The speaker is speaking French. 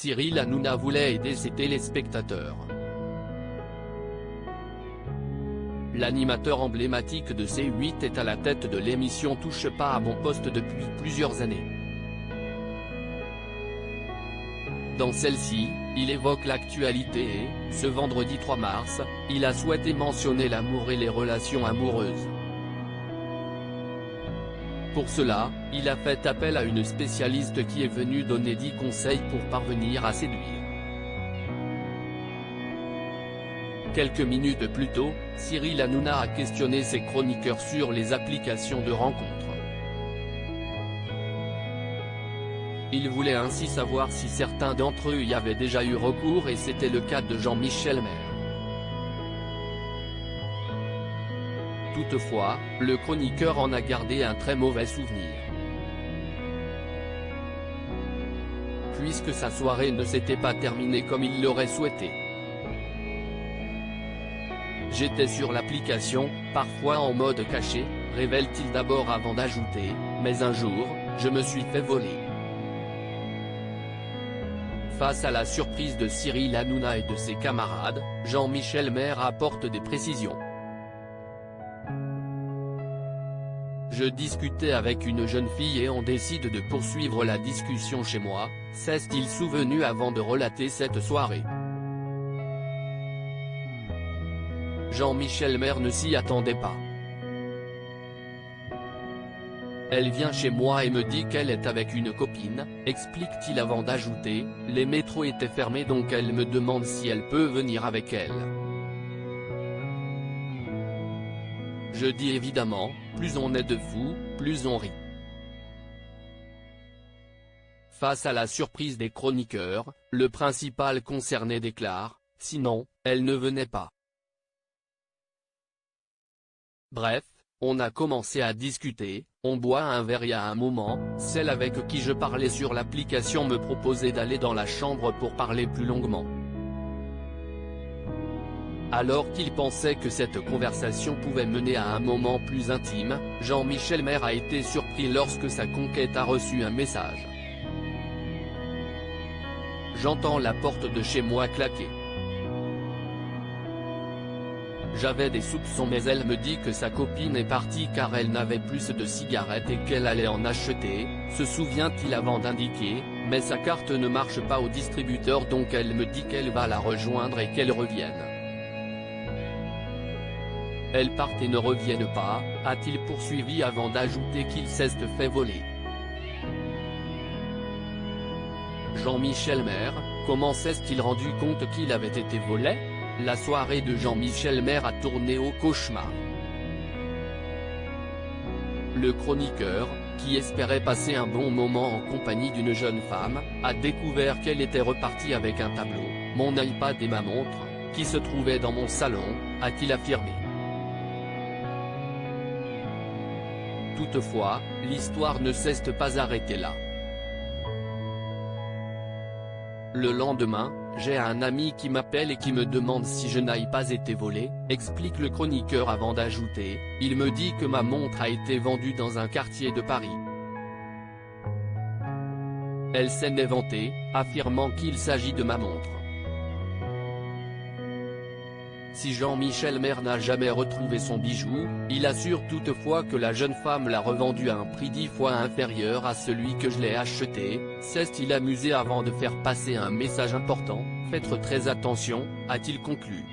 Cyril Hanouna voulait aider ses téléspectateurs. L'animateur emblématique de C8 est à la tête de l'émission Touche pas à mon poste depuis plusieurs années. Dans celle-ci, il évoque l'actualité et, ce vendredi 3 mars, il a souhaité mentionner l'amour et les relations amoureuses. Pour cela, il a fait appel à une spécialiste qui est venue donner 10 conseils pour parvenir à séduire. Quelques minutes plus tôt, Cyril Hanouna a questionné ses chroniqueurs sur les applications de rencontres. Il voulait ainsi savoir si certains d'entre eux y avaient déjà eu recours et c'était le cas de Jean-Michel Maire. Toutefois, le chroniqueur en a gardé un très mauvais souvenir. Puisque sa soirée ne s'était pas terminée comme il l'aurait souhaité. J'étais sur l'application, parfois en mode caché, révèle-t-il d'abord avant d'ajouter, mais un jour, je me suis fait voler. Face à la surprise de Cyril Hanouna et de ses camarades, Jean-Michel Maire apporte des précisions. Je discutais avec une jeune fille et on décide de poursuivre la discussion chez moi, s'est-il souvenu avant de relater cette soirée. Jean-Michel Maire ne s'y attendait pas. Elle vient chez moi et me dit qu'elle est avec une copine, explique-t-il avant d'ajouter, les métros étaient fermés donc elle me demande si elle peut venir avec elle. Je dis évidemment, plus on est de fous, plus on rit. Face à la surprise des chroniqueurs, le principal concerné déclare, sinon, elle ne venait pas. Bref, on a commencé à discuter, on boit un verre et à un moment, celle avec qui je parlais sur l'application me proposait d'aller dans la chambre pour parler plus longuement. Alors qu'il pensait que cette conversation pouvait mener à un moment plus intime, Jean-Michel Maire a été surpris lorsque sa conquête a reçu un message. J'entends la porte de chez moi claquer. J'avais des soupçons mais elle me dit que sa copine est partie car elle n'avait plus de cigarettes et qu'elle allait en acheter, se souvient-il avant d'indiquer, mais sa carte ne marche pas au distributeur donc elle me dit qu'elle va la rejoindre et qu'elle revienne. Elle part et ne revienne pas, a-t-il poursuivi avant d'ajouter qu'il s'est fait voler. Jean-Michel Maire, comment s'est-il rendu compte qu'il avait été volé? La soirée de Jean-Michel Maire a tourné au cauchemar. Le chroniqueur, qui espérait passer un bon moment en compagnie d'une jeune femme, a découvert qu'elle était repartie avec un tableau, mon iPad et ma montre, qui se trouvaient dans mon salon, a-t-il affirmé. Toutefois, l'histoire ne s'est pas arrêtée là. Le lendemain, j'ai un ami qui m'appelle et qui me demande si je n'ai pas été volé, explique le chroniqueur avant d'ajouter, il me dit que ma montre a été vendue dans un quartier de Paris. Elle s'en est vantée, affirmant qu'il s'agit de ma montre. Si Jean-Michel Maire n'a jamais retrouvé son bijou, il assure toutefois que la jeune femme l'a revendu à un prix 10 fois inférieur à celui que je l'ai acheté, s'est-il amusé avant de faire passer un message important, faites très attention, a-t-il conclu.